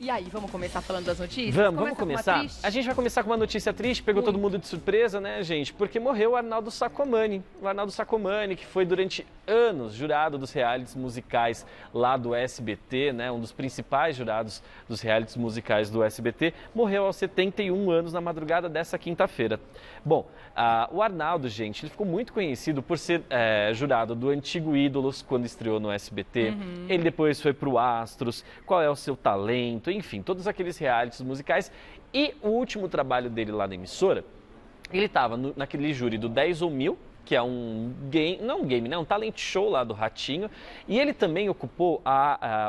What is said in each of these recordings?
E aí, vamos começar falando das notícias? Vamos começar? A gente vai começar com uma notícia triste, pegou todo mundo de surpresa, né, gente? Porque morreu o Arnaldo Sacomani. O Arnaldo Sacomani, que foi durante anos jurado dos realities musicais lá do SBT, né? Um dos principais jurados dos realities musicais do SBT, morreu aos 71 anos na madrugada dessa quinta-feira. Bom, o Arnaldo, gente, ele ficou muito conhecido por ser jurado do antigo Ídolos, quando estreou no SBT. Ele depois foi pro Astros, Qual é o Seu Talento, enfim, todos aqueles realities musicais. E o último trabalho dele lá na emissora, ele estava naquele júri do 10 ou 1000, que é um game, não um game, né? Um talent show lá do Ratinho. E ele também ocupou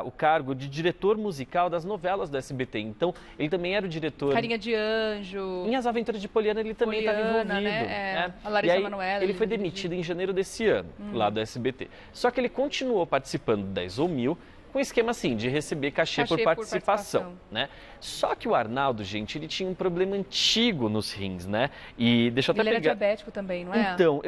o cargo de diretor musical das novelas do SBT. Então, ele também era o diretor... Carinha de Anjo. Em As Aventuras de Poliana, ele também estava envolvido. Né? A Larissa Manoela. Ele foi demitido em janeiro desse ano, lá do SBT. Só que ele continuou participando do 10 ou 1000, com esquema assim, de receber cachê por participação, né? Só que o Arnaldo, gente, ele tinha um problema antigo nos rins, né? E deixa eu até ele era diabético também, não é? Então,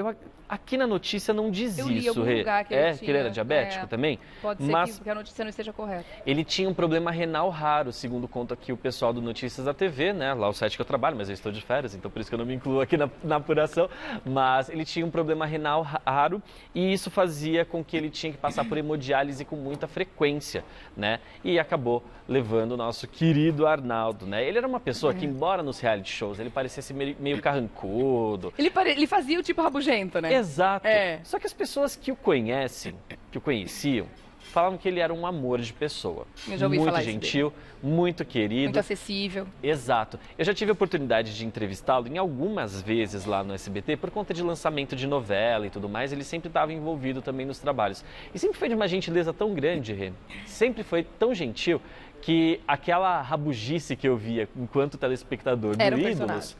aqui na notícia não diz eu li isso, algum lugar que ele tinha. Que ele era diabético também? Pode ser que a notícia não esteja correta. Ele tinha um problema renal raro, segundo conta aqui o pessoal do Notícias da TV, né? Lá o site que eu trabalho, mas eu estou de férias, então por isso que eu não me incluo aqui na apuração. Mas ele tinha um problema renal raro e isso fazia com que ele tinha que passar por hemodiálise com muita frequência, né? E acabou levando o nosso querido Arnaldo, né? Ele era uma pessoa que, embora nos reality shows, ele parecia ser meio carrancudo. Ele fazia o tipo rabugento, né? Exato. Só que as pessoas que o conheciam, falavam que ele era um amor de pessoa. Eu já ouvi muito falar gentil, muito querido. Muito acessível. Exato. Eu já tive a oportunidade de entrevistá-lo em algumas vezes lá no SBT, por conta de lançamento de novela e tudo mais, ele sempre estava envolvido também nos trabalhos. E sempre foi de uma gentileza tão grande, Rê. Sempre foi tão gentil que aquela rabugice que eu via enquanto telespectador do Ídolos,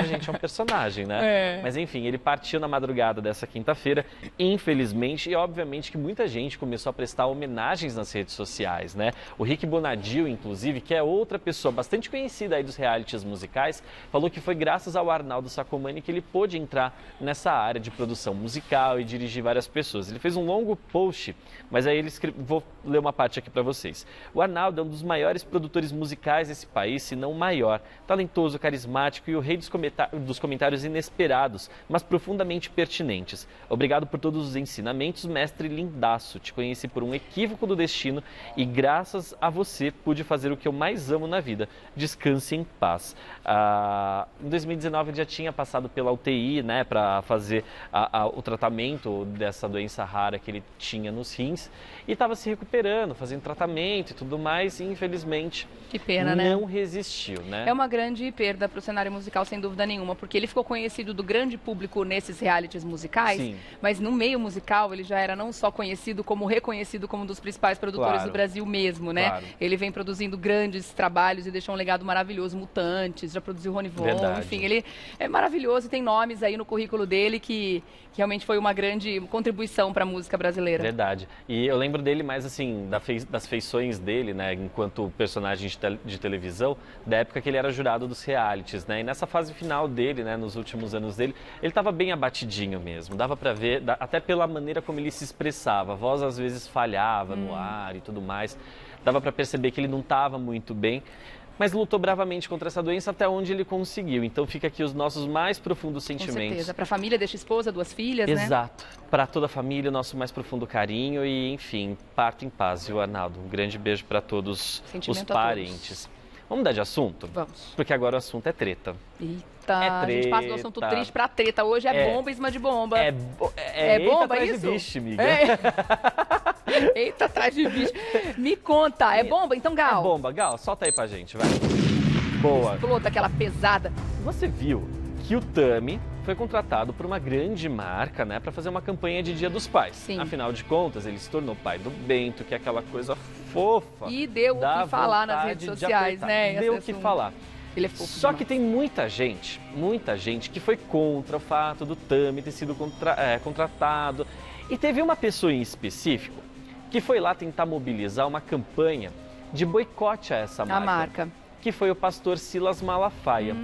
gente, é um personagem, né? Mas enfim, ele partiu na madrugada dessa quinta-feira, infelizmente, e obviamente que muita gente começou a prestar homenagens nas redes sociais, né? O Rick Bonadio, inclusive, que é outra pessoa bastante conhecida aí dos realities musicais, falou que foi graças ao Arnaldo Sacomani que ele pôde entrar nessa área de produção musical e dirigir várias pessoas. Ele fez um longo post, mas aí vou ler uma parte aqui para vocês. O Arnaldo é um dos maiores produtores musicais desse país, se não o maior, talentoso, carismático e o rei dos comentários inesperados, mas profundamente pertinentes. Obrigado por todos os ensinamentos, mestre lindaço. Te conheci por um equívoco do destino e graças a você pude fazer o que eu mais amo na vida. Descanse em paz. Em 2019 ele já tinha passado pela UTI, né, para fazer o tratamento dessa doença rara que ele tinha nos rins e estava se recuperando, fazendo tratamento e tudo mais e infelizmente que pena, não resistiu, né? É uma grande perda para o cenário musical, sem dúvida nenhuma, porque ele ficou conhecido do grande público nesses realities musicais, mas no meio musical ele já era não só conhecido, como reconhecido como um dos principais produtores do Brasil mesmo, né? Ele vem produzindo grandes trabalhos e deixou um legado maravilhoso, Mutantes, já produziu Rony Von, enfim, ele é maravilhoso e tem nomes aí no currículo dele que realmente foi uma grande contribuição para a música brasileira. Verdade. E eu lembro dele mais assim, das feições dele, né, enquanto personagem de televisão, da época que ele era jurado dos realities, né? E nessa fase final dele, né, nos últimos anos dele, ele estava bem abatidinho mesmo. Dava para ver, até pela maneira como ele se expressava. A voz às vezes falhava no ar e tudo mais. Dava para perceber que ele não estava muito bem. Mas lutou bravamente contra essa doença até onde ele conseguiu. Então fica aqui os nossos mais profundos sentimentos. Com certeza. Para a família desta esposa, 2 filhas, né? Exato. Para toda a família, o nosso mais profundo carinho e, enfim, parta em paz, viu, Arnaldo? Um grande beijo para todos os parentes. Vamos mudar de assunto? Vamos. Porque agora o assunto é treta. Eita, a gente passa do assunto triste pra treta. Hoje é bomba em cima de bomba. É bomba isso? De bicho, amiga. Eita, atrás de bicho. Me conta, é bomba? Então, Gal. É bomba, Gal, solta aí pra gente, vai. Boa. Explota aquela pesada. Você viu que o Tami foi contratado por uma grande marca, né, para fazer uma campanha de Dia dos Pais. Sim. Afinal de contas, ele se tornou pai do Bento, que é aquela coisa fofa. E deu o que falar nas redes sociais, né? Deu o que falar. Ele é fofo Só demais. que tem muita gente que foi contra o fato do Tami ter sido contratado. E teve uma pessoa em específico que foi lá tentar mobilizar uma campanha de boicote a essa marca. Que foi o pastor Silas Malafaia.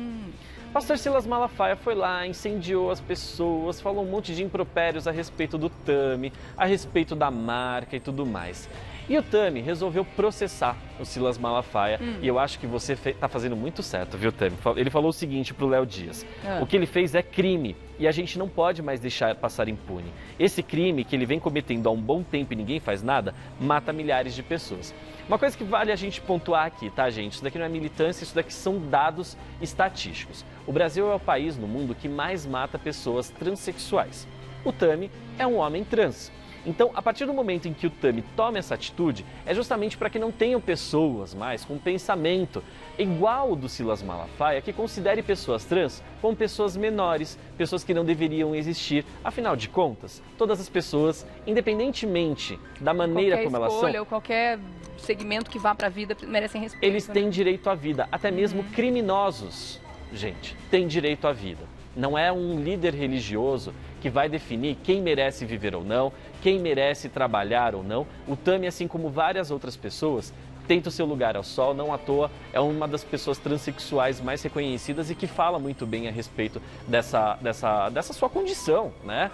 O pastor Silas Malafaia foi lá, incendiou as pessoas, falou um monte de impropérios a respeito do Tami, a respeito da marca e tudo mais. E o Tami resolveu processar o Silas Malafaia. E eu acho que você está fazendo muito certo, viu, Tami? Ele falou o seguinte para o Léo Dias. O que ele fez é crime e a gente não pode mais deixar passar impune. Esse crime que ele vem cometendo há um bom tempo e ninguém faz nada, mata milhares de pessoas. Uma coisa que vale a gente pontuar aqui, tá, gente? Isso daqui não é militância, isso daqui são dados estatísticos. O Brasil é o país no mundo que mais mata pessoas transexuais. O Tami é um homem trans. Então, a partir do momento em que o Tami toma essa atitude, é justamente para que não tenham pessoas mais com pensamento igual ao do Silas Malafaia, que considere pessoas trans como pessoas menores, pessoas que não deveriam existir. Afinal de contas, todas as pessoas, independentemente da maneira como elas são, ou qualquer segmento que vá para a vida, merecem respeito. Eles têm direito à vida, até mesmo criminosos, gente, têm direito à vida. Não é um líder religioso que vai definir quem merece viver ou não, quem merece trabalhar ou não. O Tami, assim como várias outras pessoas, tenta o seu lugar ao sol, não à toa, é uma das pessoas transexuais mais reconhecidas e que fala muito bem a respeito dessa sua condição, né,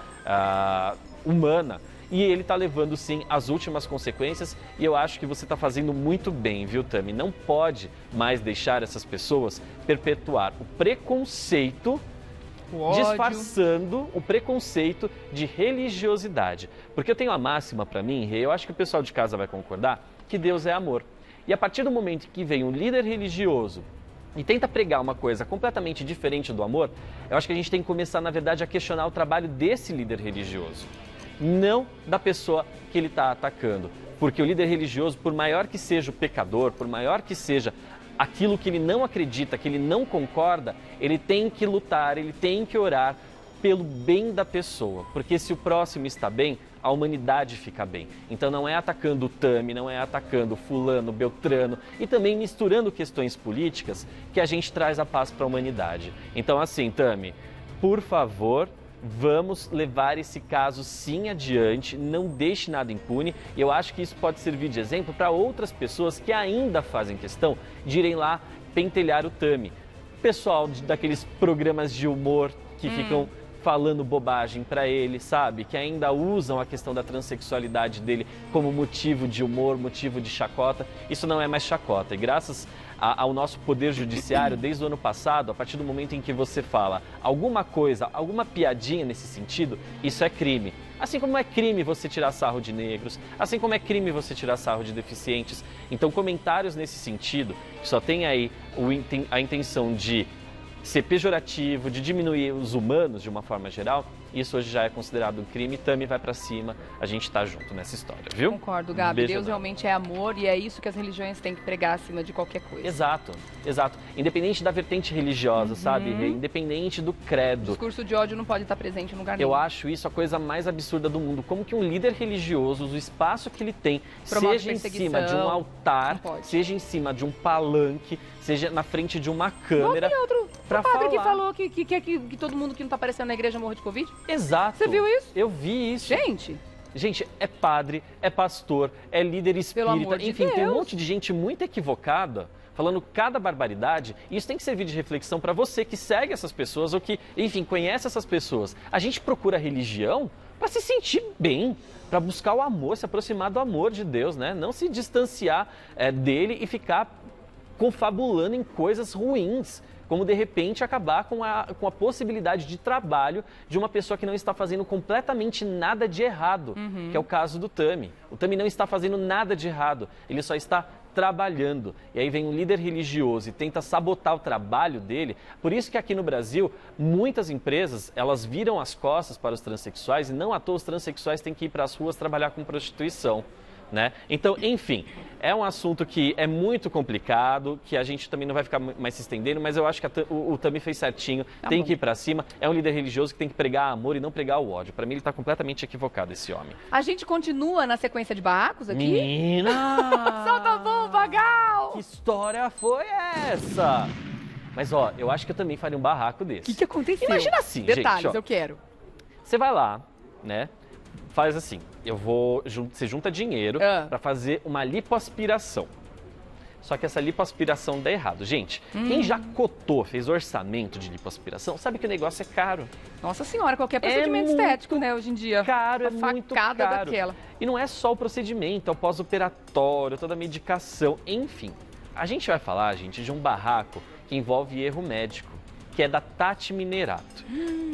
humana. E ele está levando, sim, as últimas consequências e eu acho que você está fazendo muito bem, viu, Tami? Não pode mais deixar essas pessoas perpetuar o preconceito, disfarçando o preconceito de religiosidade. Porque eu tenho a máxima para mim, eu acho que o pessoal de casa vai concordar, que Deus é amor. E a partir do momento que vem um líder religioso e tenta pregar uma coisa completamente diferente do amor, eu acho que a gente tem que começar, na verdade, a questionar o trabalho desse líder religioso, não da pessoa que ele está atacando. Porque o líder religioso, por maior que seja o pecador, por maior que seja aquilo que ele não acredita, que ele não concorda, ele tem que lutar, ele tem que orar pelo bem da pessoa. Porque se o próximo está bem, a humanidade fica bem. Então não é atacando o Tami, não é atacando fulano, beltrano e também misturando questões políticas que a gente traz a paz para a humanidade. Então assim, Tami, por favor, vamos levar esse caso sim adiante, não deixe nada impune. E eu acho que isso pode servir de exemplo para outras pessoas que ainda fazem questão de irem lá pentelhar o Tami. Pessoal daqueles programas de humor que ficam falando bobagem para ele, sabe? Que ainda usam a questão da transexualidade dele como motivo de humor, motivo de chacota. Isso não é mais chacota. E graças ao nosso poder judiciário, desde o ano passado, a partir do momento em que você fala alguma coisa, alguma piadinha nesse sentido, isso é crime. Assim como é crime você tirar sarro de negros, assim como é crime você tirar sarro de deficientes. Então, comentários nesse sentido, que só tem aí a intenção de ser pejorativo, de diminuir os humanos de uma forma geral, isso hoje já é considerado um crime. Tami vai pra cima, a gente tá junto nessa história, viu? Concordo, Gabi. Deus realmente é amor e é isso que as religiões têm que pregar acima de qualquer coisa. Exato, exato. Independente da vertente religiosa, sabe? Independente do credo. O discurso de ódio não pode estar presente em lugar nenhum. Eu acho isso a coisa mais absurda do mundo. Como que um líder religioso, o espaço que ele tem, seja em cima de um altar, seja em cima de um palanque, seja na frente de uma câmera, para falar. O padre que falou que quer que todo mundo que não está aparecendo na igreja morra de Covid? Exato. Você viu isso? Eu vi isso. Gente, é padre, é pastor, é líder espírita, enfim, tem um monte de gente muito equivocada falando cada barbaridade, e isso tem que servir de reflexão para você que segue essas pessoas ou que, enfim, conhece essas pessoas. A gente procura a religião para se sentir bem, para buscar o amor, se aproximar do amor de Deus, né? Não se distanciar dele e ficar confabulando em coisas ruins, como de repente acabar com a possibilidade de trabalho de uma pessoa que não está fazendo completamente nada de errado, que é o caso do Tami. O Tami não está fazendo nada de errado, ele só está trabalhando. E aí vem um líder religioso e tenta sabotar o trabalho dele. Por isso que aqui no Brasil, muitas empresas, elas viram as costas para os transexuais e não à toa os transexuais têm que ir para as ruas trabalhar com prostituição. Né? Então, enfim, é um assunto que é muito complicado, que a gente também não vai ficar mais se estendendo, mas eu acho que o Tami fez certinho, tem que ir pra cima. É um líder religioso que tem que pregar amor e não pregar o ódio. Pra mim, ele tá completamente equivocado, esse homem. A gente continua na sequência de barracos aqui? Menina! Solta a bomba, Gal! Que história foi essa? Mas, ó, eu acho que eu também faria um barraco desse. O que aconteceu? Imagina assim, detalhes, gente, ó, eu quero. Você vai lá, né? Faz assim, você junta dinheiro para fazer uma lipoaspiração. só que essa lipoaspiração dá errado. Gente, quem já cotou, fez orçamento de lipoaspiração, sabe que o negócio é caro. Nossa senhora, qualquer procedimento estético, né, hoje em dia. Caro, é muito caro. Daquela. E não é só o procedimento, é o pós-operatório, toda a medicação, enfim. A gente vai falar, gente, de um barraco que envolve erro médico, que é da Tati Minerato.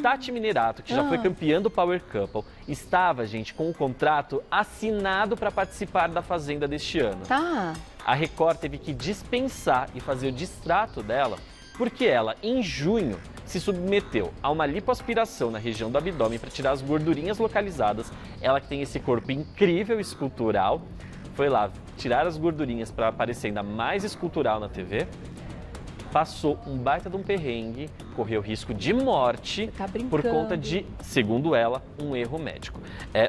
Tati Minerato, que já foi campeã do Power Couple, estava, gente, com um contrato assinado para participar da Fazenda deste ano. Tá. A Record teve que dispensar e fazer o distrato dela, porque ela, em junho, se submeteu a uma lipoaspiração na região do abdômen para tirar as gordurinhas localizadas. Ela que tem esse corpo incrível, escultural, foi lá tirar as gordurinhas para parecer ainda mais escultural na TV. Passou um baita de um perrengue, correu risco de morte por conta de, segundo ela, um erro médico.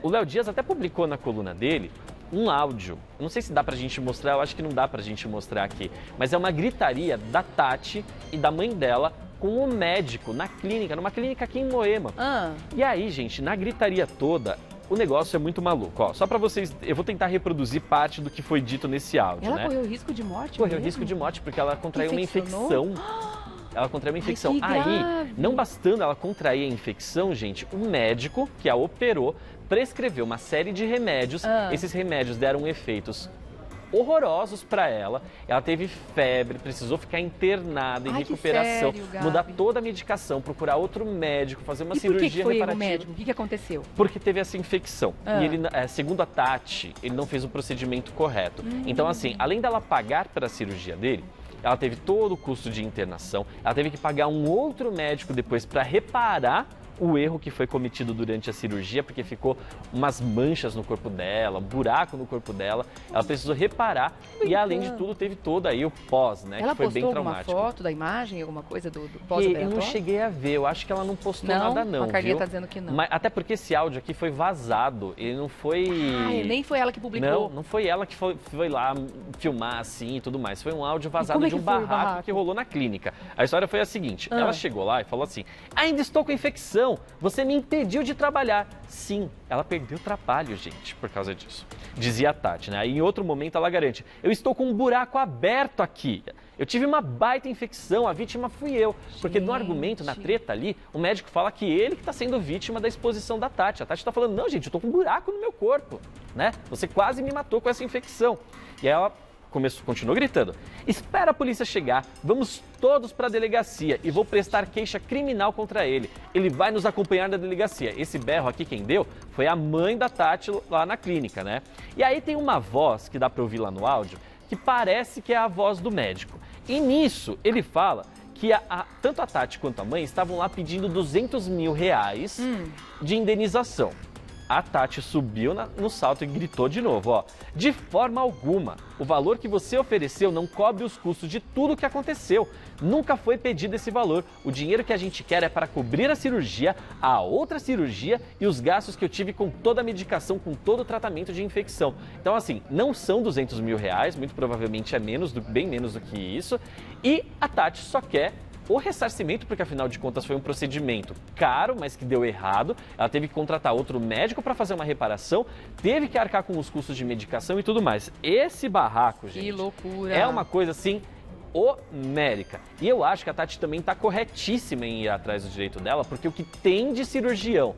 O Léo Dias até publicou na coluna dele um áudio. Eu não sei se dá pra gente mostrar, eu acho que não dá pra gente mostrar aqui. Mas é uma gritaria da Tati e da mãe dela com o médico na clínica, numa clínica aqui em Moema. E aí, gente, na gritaria toda, o negócio é muito maluco. Ó, só pra vocês, eu vou tentar reproduzir parte do que foi dito nesse áudio, Ela correu risco de morte? Correu risco de morte porque ela contraiu uma infecção. Ela contraiu uma infecção. Aí, não bastando ela contrair a infecção, gente, o médico que a operou prescreveu uma série de remédios. Esses remédios deram efeitos horrorosos para ela. Ela teve febre, precisou ficar internada em recuperação, mudar toda a medicação, procurar outro médico, fazer uma cirurgia reparativa. Foi o médico? O que aconteceu? Porque teve essa infecção. E ele, segundo a Tati, ele não fez o procedimento correto. Então, assim, além dela pagar para a cirurgia dele, ela teve todo o custo de internação, ela teve que pagar um outro médico depois para reparar o erro que foi cometido durante a cirurgia, porque ficou umas manchas no corpo dela, um buraco no corpo dela. Ela precisou reparar e, além de tudo, teve todo aí o pós, né? Ela que foi bem traumático. Ela postou alguma foto da imagem, alguma coisa do pós-operatório? Eu não cheguei a ver, eu acho que ela não postou nada não, a Carlinha viu? tá dizendo que não. Mas, até porque esse áudio aqui foi vazado, ele não foi... nem foi ela que publicou? Não foi ela que foi lá filmar assim e tudo mais. Foi um áudio vazado de um barraco que rolou na clínica. A história foi a seguinte, ela chegou lá e falou assim: ainda estou com infecção, você me impediu de trabalhar. Sim, ela perdeu trabalho, gente, por causa disso. Dizia a Tati, né? Aí, em outro momento ela garante: eu estou com um buraco aberto aqui. Eu tive uma baita infecção, a vítima fui eu. Porque no argumento, na treta ali, o médico fala que ele que está sendo vítima da exposição da Tati. A Tati está falando: não, gente, eu estou com um buraco no meu corpo, né? Você quase me matou com essa infecção. E aí ela continuou gritando: espera a polícia chegar, vamos todos para a delegacia e vou prestar queixa criminal contra ele. Ele vai nos acompanhar na delegacia. Esse berro aqui quem deu foi a mãe da Tati lá na clínica, né? E aí tem uma voz que dá para ouvir lá no áudio que parece que é a voz do médico. E nisso ele fala que tanto a Tati quanto a mãe estavam lá pedindo R$200 mil de indenização. A Tati subiu no salto e gritou de novo, ó: de forma alguma, o valor que você ofereceu não cobre os custos de tudo o que aconteceu. Nunca foi pedido esse valor. O dinheiro que a gente quer é para cobrir a cirurgia, a outra cirurgia e os gastos que eu tive com toda a medicação, com todo o tratamento de infecção. Então, assim, não são R$200 mil, muito provavelmente é bem menos do que isso. E a Tati só quer o ressarcimento, porque afinal de contas foi um procedimento caro, mas que deu errado. Ela teve que contratar outro médico para fazer uma reparação, teve que arcar com os custos de medicação e tudo mais. Esse barraco, gente, que loucura, é uma coisa assim homérica. E eu acho que a Tati também está corretíssima em ir atrás do direito dela, porque o que tem de cirurgião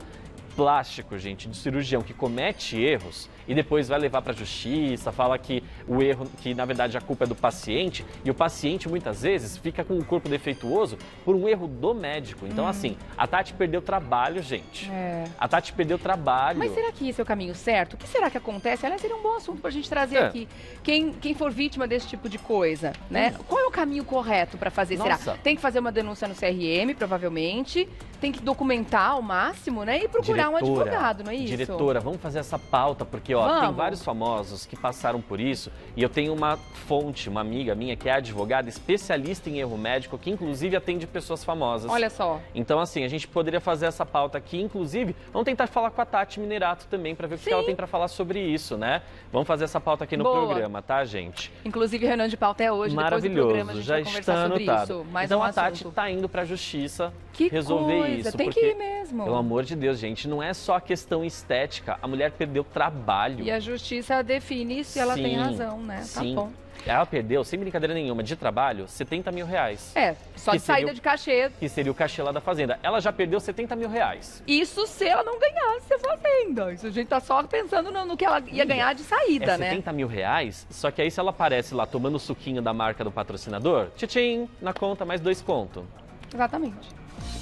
plástico, gente, de cirurgião que comete erros e depois vai levar para a justiça, fala que o erro, que na verdade a culpa é do paciente, e o paciente muitas vezes fica com o corpo defeituoso por um erro do médico. Então, assim, a Tati perdeu trabalho, gente. A Tati perdeu trabalho. Mas será que esse é o caminho certo? O que será que acontece? Aliás, seria um bom assunto para a gente trazer aqui. Quem for vítima desse tipo de coisa, né? Qual é o caminho correto para fazer? Será? Tem que fazer uma denúncia no CRM, provavelmente. Tem que documentar ao máximo, né? E procurar um advogado, não é isso? Diretora, vamos fazer essa pauta, porque tem vários famosos que passaram por isso. E eu tenho uma fonte, uma amiga minha que é advogada, especialista em erro médico, que inclusive atende pessoas famosas. Olha só. Então, assim, a gente poderia fazer essa pauta aqui, inclusive, vamos tentar falar com a Tati Minerato também, para ver o que ela tem para falar sobre isso, né? Vamos fazer essa pauta aqui no programa, tá, gente? Inclusive, reunião de pauta é hoje, maravilhoso, depois do programa a gente já vai conversar sobre isso. Mais então um a Tati assunto. tá indo pra justiça que resolver coisa. Isso. Tem porque, que ir mesmo. Pelo amor de Deus, gente, não é só a questão estética, a mulher perdeu trabalho. E a justiça define se ela tem razão, né? Sim. Tá bom. Ela perdeu, sem brincadeira nenhuma, de trabalho, 70 mil reais. Só de saída de cachê. Que seria o cachê lá da Fazenda. Ela já perdeu 70 mil reais. Isso se ela não ganhasse a Fazenda. Isso a gente tá só pensando no que ela ia ganhar de saída, né? 70 mil reais, só que aí se ela aparece lá tomando o suquinho da marca do patrocinador, tchim, na conta, mais 2 conto. Exatamente.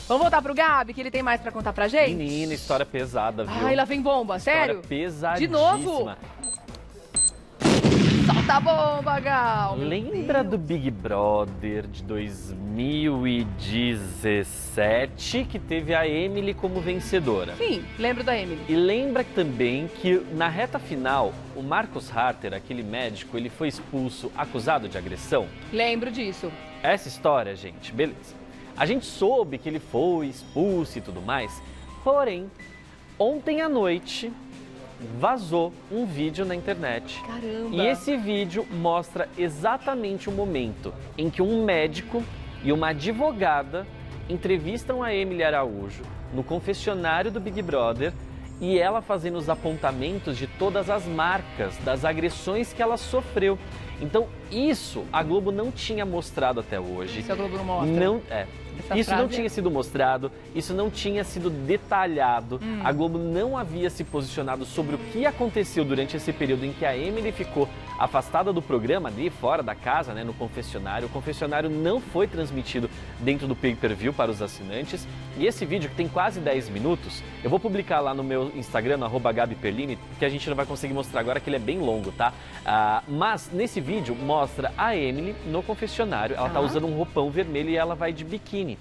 Vamos voltar pro Gabi, que ele tem mais pra contar pra gente? Menina, história pesada, viu? Ai, lá vem bomba, sério? História pesadíssima. De novo? Solta a bomba, Gal! Lembra do Big Brother de 2017, que teve a Emily como vencedora? Sim, lembro da Emily. E lembra também que na reta final, o Marcos Harter, aquele médico, ele foi expulso, acusado de agressão? Lembro disso. Essa história, gente, beleza. A gente soube que ele foi expulso e tudo mais, porém, ontem à noite vazou um vídeo na internet. Caramba! E esse vídeo mostra exatamente o momento em que um médico e uma advogada entrevistam a Emily Araújo no confessionário do Big Brother e ela fazendo os apontamentos de todas as marcas das agressões que ela sofreu. Então, isso a Globo não tinha mostrado até hoje. Isso a Globo não mostra? Isso não tinha sido mostrado, isso não tinha sido detalhado. A Globo não havia se posicionado sobre o que aconteceu durante esse período em que a Emily ficou afastada do programa, ali fora da casa, né, no confessionário. O confessionário não foi transmitido dentro do pay-per-view para os assinantes. E esse vídeo, que tem quase 10 minutos, eu vou publicar lá no meu Instagram, no @GabiPerlini, que a gente não vai conseguir mostrar agora, que ele é bem longo, tá? Mas nesse vídeo mostra a Emily no confessionário. Ela tá usando um roupão vermelho e ela vai de biquíni.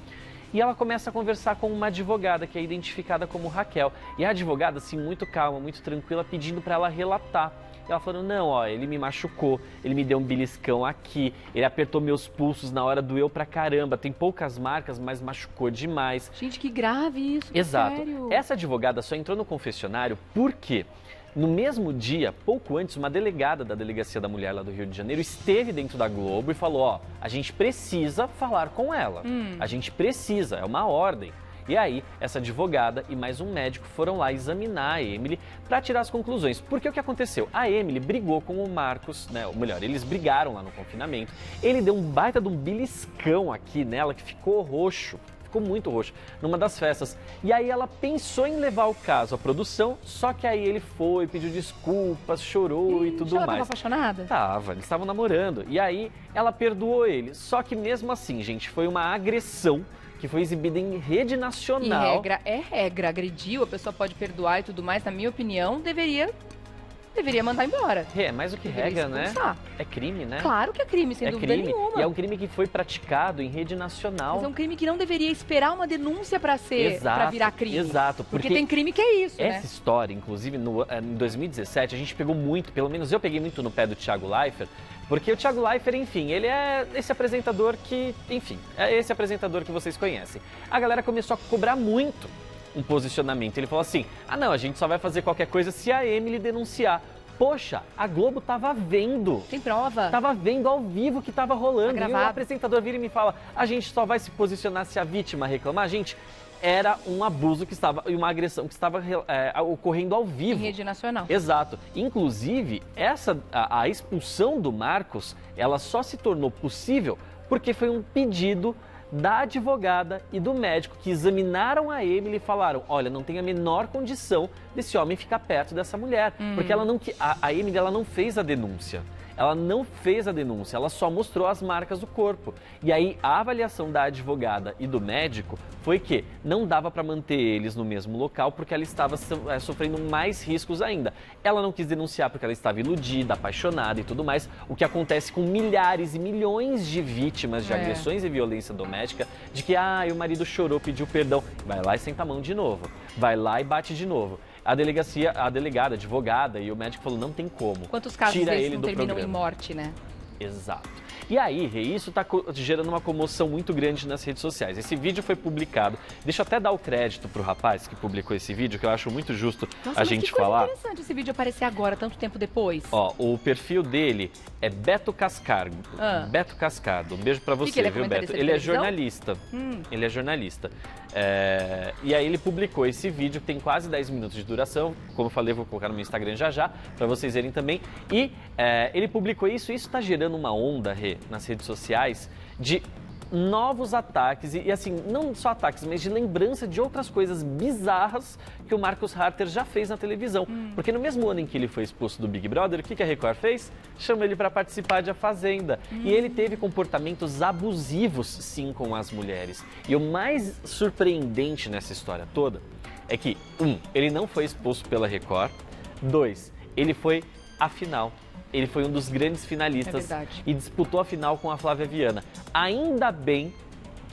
E ela começa a conversar com uma advogada, que é identificada como Raquel. E a advogada, assim, muito calma, muito tranquila, pedindo para ela relatar. Ela falando, não, ó, ele me machucou, ele me deu um beliscão aqui, ele apertou meus pulsos na hora, doeu pra caramba, tem poucas marcas, mas machucou demais. Gente, que grave isso, Exato. Sério? Essa advogada só entrou no confessionário porque no mesmo dia, pouco antes, uma delegada da Delegacia da Mulher lá do Rio de Janeiro esteve dentro da Globo e falou, ó, a gente precisa falar com ela, a gente precisa, é uma ordem. E aí, essa advogada e mais um médico foram lá examinar a Emily para tirar as conclusões. Porque o que aconteceu? A Emily brigou com o Marcos, né? Ou melhor, eles brigaram lá no confinamento. Ele deu um baita de um beliscão aqui nela que ficou roxo. Ficou muito roxo, numa das festas. E aí ela pensou em levar o caso à produção, só que aí ele foi, pediu desculpas, chorou e tudo ela mais. Ela estava apaixonada? Tava, eles estavam namorando. E aí ela perdoou ele. Só que mesmo assim, gente, foi uma agressão que foi exibida em rede nacional. E regra é regra, agrediu, a pessoa pode perdoar e tudo mais, na minha opinião, deveria mandar embora. É, mais do que regra, né? É crime, né? Claro que é crime, sem dúvida nenhuma. E é um crime que foi praticado em rede nacional. Mas é um crime que não deveria esperar uma denúncia para virar crime. Exato. Porque tem crime que é isso, essa história, inclusive, em 2017, a gente pegou muito, pelo menos eu peguei muito no pé do Thiago Leifert, porque o Thiago Leifert, enfim, ele é esse apresentador que, enfim, é esse apresentador que vocês conhecem. A galera começou a cobrar muito um posicionamento. Ele falou assim, não, a gente só vai fazer qualquer coisa se a Emily denunciar. Poxa, a Globo tava vendo. Tem prova. Tava vendo ao vivo que tava rolando. Tá e o apresentador vira e me fala, a gente só vai se posicionar se a vítima reclamar. Gente, era um abuso que estava, e uma agressão que estava ocorrendo ao vivo. Em rede nacional. Exato. Inclusive, a expulsão do Marcos, ela só se tornou possível porque foi um pedido da advogada e do médico que examinaram a Emily e falaram, olha, não tem a menor condição desse homem ficar perto dessa mulher. Porque a Emily ela não fez a denúncia. Ela não fez a denúncia, ela só mostrou as marcas do corpo. E aí a avaliação da advogada e do médico foi que não dava para manter eles no mesmo local porque ela estava sofrendo mais riscos ainda. Ela não quis denunciar porque ela estava iludida, apaixonada e tudo mais, o que acontece com milhares e milhões de vítimas de agressões e violência doméstica, de que o marido chorou, pediu perdão, vai lá e senta a mão de novo, vai lá e bate de novo. A delegada, a advogada e o médico falou, não tem como. Quantos casos Tira desses ele não do terminam programa. em morte, né? Exato. E aí, Rê, isso está gerando uma comoção muito grande nas redes sociais. Esse vídeo foi publicado. Deixa eu até dar o crédito pro rapaz que publicou esse vídeo, que eu acho muito justo a gente falar. Que interessante esse vídeo aparecer agora, tanto tempo depois. Ó, o perfil dele é Beto Cascardo. Beto Cascardo. Um beijo pra você, viu, Beto? Ele é jornalista. Ele é jornalista. E aí ele publicou esse vídeo, que tem quase 10 minutos de duração. Como eu falei, vou colocar no meu Instagram já, pra vocês verem também. E ele publicou isso está gerando uma onda, Rê, nas redes sociais, de novos ataques, e assim, não só ataques, mas de lembrança de outras coisas bizarras que o Marcus Harter já fez na televisão. Porque no mesmo ano em que ele foi expulso do Big Brother, o que a Record fez? Chamou ele para participar de A Fazenda. E ele teve comportamentos abusivos, sim, com as mulheres. E o mais surpreendente nessa história toda é que, ele não foi expulso pela Record. 2, ele foi à final. Ele foi um dos grandes finalistas e disputou a final com a Flávia Viana. Ainda bem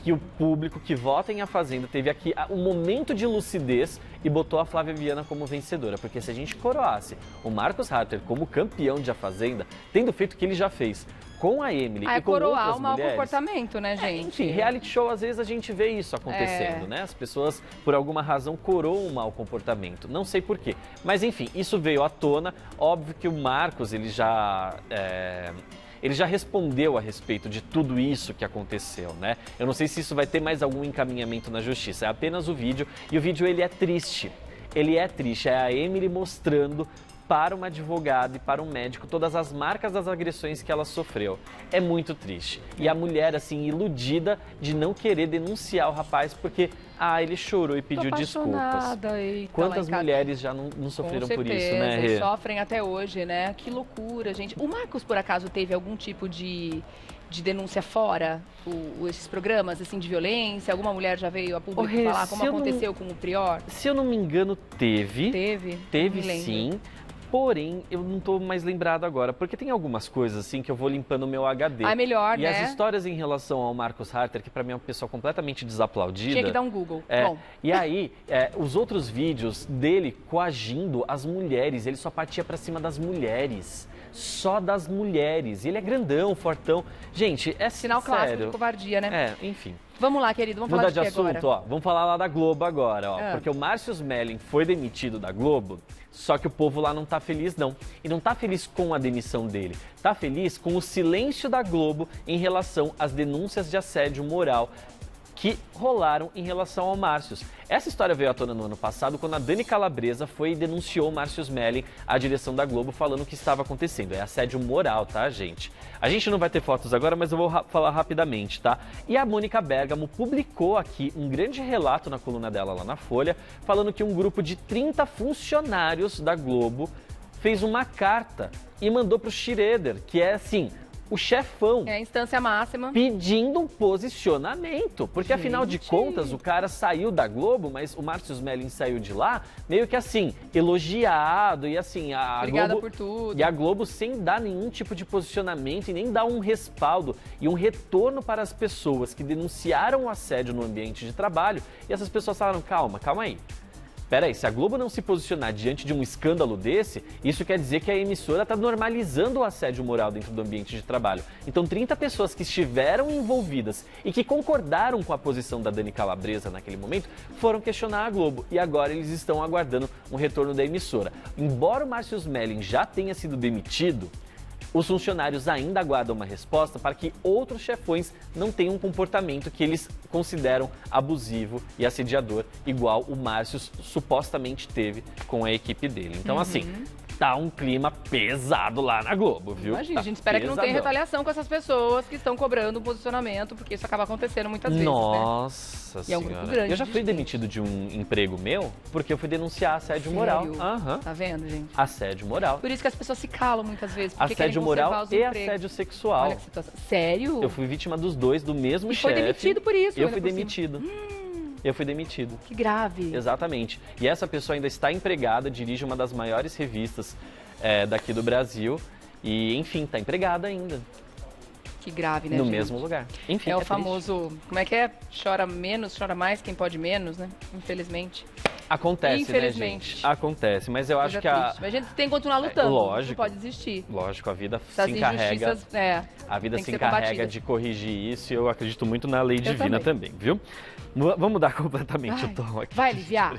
que o público que vota em A Fazenda teve aqui um momento de lucidez e botou a Flávia Viana como vencedora. Porque se a gente coroasse o Marcus Harter como campeão de A Fazenda, tendo feito o que ele já fez com a Emily e com outras mulheres... o mau comportamento, né, gente? Enfim, reality show, às vezes a gente vê isso acontecendo, né? As pessoas, por alguma razão, coroam o mau comportamento. Não sei por quê. Mas, enfim, isso veio à tona. Óbvio que o Marcos, ele já respondeu a respeito de tudo isso que aconteceu, né? Eu não sei se isso vai ter mais algum encaminhamento na justiça. É apenas o vídeo. E o vídeo, ele é triste. Ele é triste. É a Emily mostrando para uma advogada e para um médico todas as marcas das agressões que ela sofreu. É muito triste. E a mulher, assim, iludida de não querer denunciar o rapaz porque, ele chorou e pediu desculpas. Quantas mulheres já não sofreram por isso, né, Rê? Sofrem até hoje, né? Que loucura, gente. O Marcos, por acaso, teve algum tipo de denúncia fora esses programas, assim, de violência? Alguma mulher já veio a público falar como aconteceu com o Prior? Se eu não me engano, teve. Teve sim. Porém, eu não estou mais lembrado agora, porque tem algumas coisas assim que eu vou limpando o meu HD. Melhor, né? E as histórias em relação ao Marcus Harter, que para mim é uma pessoa completamente desaplaudida. Tinha que dar um Google. Bom. E aí, os outros vídeos dele coagindo as mulheres, ele só partia para cima das mulheres. Só das mulheres. Ele é grandão, fortão. Gente, é sinal clássico de covardia, né? Enfim. Vamos lá, querido, vamos falar de assunto, agora. Vamos falar lá da Globo agora, porque o Márcio Smelling foi demitido da Globo, só que o povo lá não tá feliz, não. E não tá feliz com a demissão dele, tá feliz com o silêncio da Globo em relação às denúncias de assédio moral que rolaram em relação ao Márcio. Essa história veio à tona no ano passado, quando a Dani Calabresa foi e denunciou o Márcio Smelling à direção da Globo, falando o que estava acontecendo. É assédio moral, tá, gente? A gente não vai ter fotos agora, mas eu vou falar rapidamente, tá? E a Mônica Bergamo publicou aqui um grande relato na coluna dela lá na Folha, falando que um grupo de 30 funcionários da Globo fez uma carta e mandou pro Schroeder, que é assim... o chefão. É a instância máxima. Pedindo um posicionamento. Porque, afinal de contas, o cara saiu da Globo, mas o Márcio Smelling saiu de lá, meio que assim, elogiado e assim, obrigada por tudo. E a Globo sem dar nenhum tipo de posicionamento e nem dar um respaldo e um retorno para as pessoas que denunciaram o assédio no ambiente de trabalho. E essas pessoas falaram, calma aí. Peraí, se a Globo não se posicionar diante de um escândalo desse, isso quer dizer que a emissora está normalizando o assédio moral dentro do ambiente de trabalho. Então, 30 pessoas que estiveram envolvidas e que concordaram com a posição da Dani Calabresa naquele momento, foram questionar a Globo. E agora eles estão aguardando um retorno da emissora. Embora o Márcio Smelling já tenha sido demitido, os funcionários ainda aguardam uma resposta para que outros chefões não tenham um comportamento que eles consideram abusivo e assediador, igual o Márcio supostamente teve com a equipe dele. Então, assim, tá um clima pesado lá na Globo, viu? Imagina, a gente espera que não tenha retaliação com essas pessoas que estão cobrando um posicionamento, porque isso acaba acontecendo muitas vezes, Nossa né? Senhora. E é um grupo grande. Eu já fui demitido de um emprego meu porque eu fui denunciar assédio moral. Tá vendo, gente? Assédio moral. Por isso que as pessoas se calam muitas vezes. Assédio moral e assédio sexual. Olha que situação. Sério? Eu fui vítima dos dois, do mesmo chefe. E foi demitido por isso. Eu fui demitido. Eu fui demitido. Que grave. Exatamente. E essa pessoa ainda está empregada, dirige uma das maiores revistas daqui do Brasil. E, enfim, está empregada ainda. Que grave, né, No gente? mesmo lugar. Enfim, é o famoso... Como é que é? Chora menos, chora mais quem pode menos, né? Infelizmente. Acontece, infelizmente. Né, gente? Acontece, mas eu acho que Mas a gente tem que continuar lutando, lógico, não pode desistir. Lógico, a vida Essas se encarrega, a vida se encarrega de corrigir isso e eu acredito muito na lei divina também, viu? Vamos mudar completamente o tom aqui. Vai aliviar.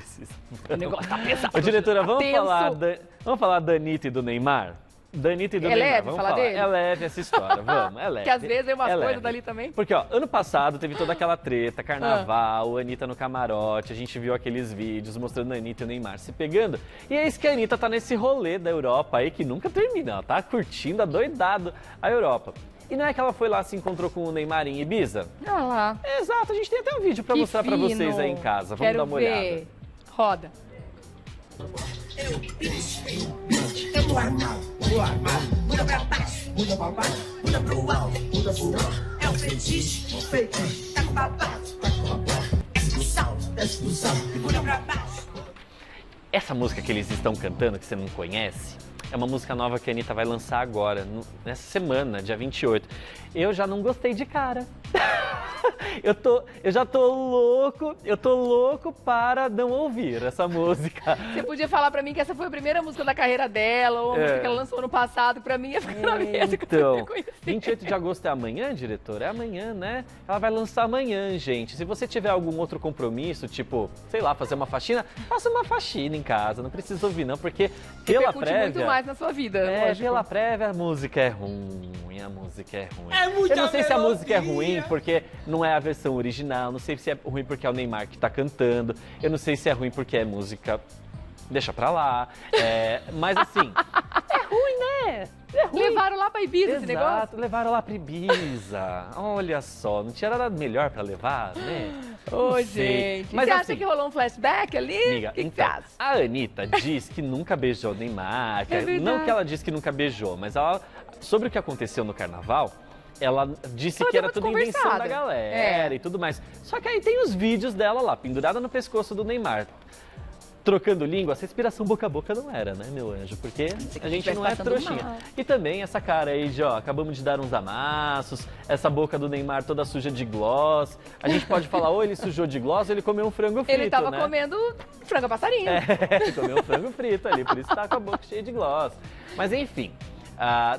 O negócio tá pesado. Ô, diretora, vamos falar da Anitta e do Neymar? Da Anitta e do Neymar, leve vamos falar dele? É leve essa história, vamos, é leve. Que às vezes é umas coisas dali também. Porque, ó, ano passado teve toda aquela treta, carnaval, a Anitta no camarote, a gente viu aqueles vídeos mostrando a Anitta e o Neymar se pegando. E é isso que a Anitta tá nesse rolê da Europa aí que nunca termina, ela tá curtindo adoidado a Europa. E não é que ela foi lá, se encontrou com o Neymar em Ibiza? Olha lá. Exato, a gente tem até um vídeo pra mostrar pra vocês aí em casa, vamos dar uma olhada. Roda. Muda pra baixo, muda pra baixo, muda pro alto, muda pro alto. É o fetiche, tá com babado, desce do salto, muda pra baixo. Essa música que eles estão cantando, que você não conhece, é uma música nova que a Anitta vai lançar agora, nessa semana, dia 28. Eu já não gostei de cara. Eu já tô louco para não ouvir essa música. Você podia falar pra mim que essa foi a primeira música da carreira dela, ou a música que ela lançou no passado, pra mim ia ficar na mesa que eu Então, 28 de agosto é amanhã, diretor? É amanhã, né? Ela vai lançar amanhã, gente. Se você tiver algum outro compromisso, tipo, sei lá, fazer uma faxina, faça uma faxina em casa, não precisa ouvir não, porque pela prévia... muito mais na sua vida, lógico. Pela prévia a música é ruim, eu não sei se a música é ruim porque não é a versão original, não sei se é ruim porque é o Neymar que tá cantando, eu não sei se é ruim porque é música, deixa pra lá, mas assim, é ruim, né? É ruim. Levaram lá pra Ibiza esse negócio? Exato, levaram lá pra Ibiza, olha só, não tinha nada melhor pra levar, né? Ô, gente, mas você assim, acha que rolou um flashback ali? Amiga, então, a Anitta diz que nunca beijou o Neymar, não que ela disse que nunca beijou, mas ela, sobre o que aconteceu no carnaval, ela disse que era tudo invenção da galera e tudo mais. Só que aí tem os vídeos dela lá, pendurada no pescoço do Neymar, trocando língua. Essa respiração boca a boca não era, né, meu anjo? Porque a gente não é trouxinha. Mal. E também essa cara aí de, ó, acabamos de dar uns amassos, essa boca do Neymar toda suja de gloss. A gente pode falar, ou ele sujou de gloss ou ele comeu um frango frito, ele tava né? comendo frango a passarinho. Comeu um frango frito ali, por isso tá com a boca cheia de gloss. Mas enfim...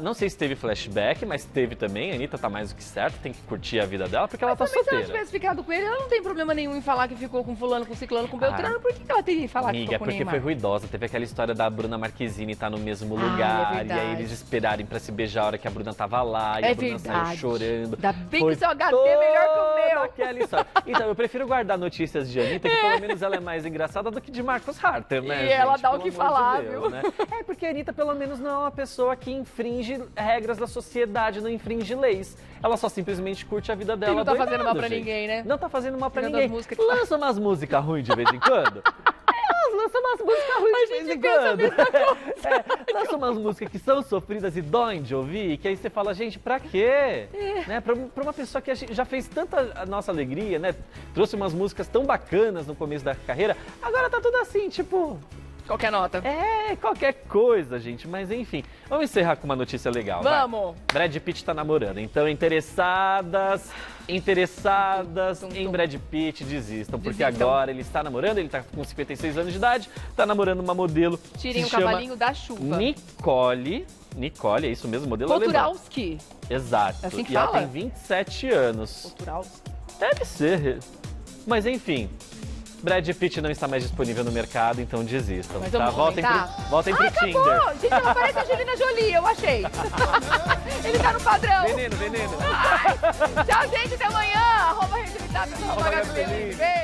não sei se teve flashback, mas teve também. A Anitta tá mais do que certa, tem que curtir a vida dela, porque ela tá solteira. Se ela tivesse ficado com ele, ela não tem problema nenhum em falar que ficou com fulano, com ciclano, com beltrano. Por que ela teria que falar que ficou com o Neymar? Porque foi ruidosa. Teve aquela história da Bruna Marquezine estar no mesmo lugar, e aí eles esperarem pra se beijar a hora que a Bruna tava lá, e a Bruna saiu chorando. Ainda bem que o seu HD é melhor que o meu. Aquela história. Então, eu prefiro guardar notícias de Anitta, que pelo menos ela é mais engraçada do que de Marcos Harter, né, E ela dá o que falar, viu? Né? Porque a Anitta pelo menos não é uma pessoa que infringe regras da sociedade, não infringe leis. Ela só simplesmente curte a vida dela. E não tá fazendo mal pra ninguém, né? Não tá fazendo mal pra ninguém. Lança umas músicas ruins de vez em quando. Lança umas músicas ruins de vez em quando. Lança umas músicas que são sofridas e doem de ouvir, que aí você fala, gente, pra quê? Né? Pra uma pessoa que já fez tanta a nossa alegria, né? Trouxe umas músicas tão bacanas no começo da carreira, agora tá tudo assim, tipo... Qualquer nota. Qualquer coisa, gente. Mas enfim, vamos encerrar com uma notícia legal. Vamos! Brad Pitt tá namorando. Então, interessadas em Brad Pitt, desistam. Porque agora ele está namorando, ele tá com 56 anos de idade, tá namorando uma modelo. Tirem o cavalinho da chuva. Nicole, é isso mesmo, modelo alemão. Poturalski. Exato. É assim que ela fala? tem 27 anos. Poturalski. Deve ser. Mas enfim... Brad Pitt não está mais disponível no mercado, então desistam, tá? Voltem pro Tinder. Gente, ela parece a Angelina Jolie, eu achei. Ele tá no padrão. Veneno. Ai, tchau, gente, até amanhã. @RedeVitap, @HBL. Beijo.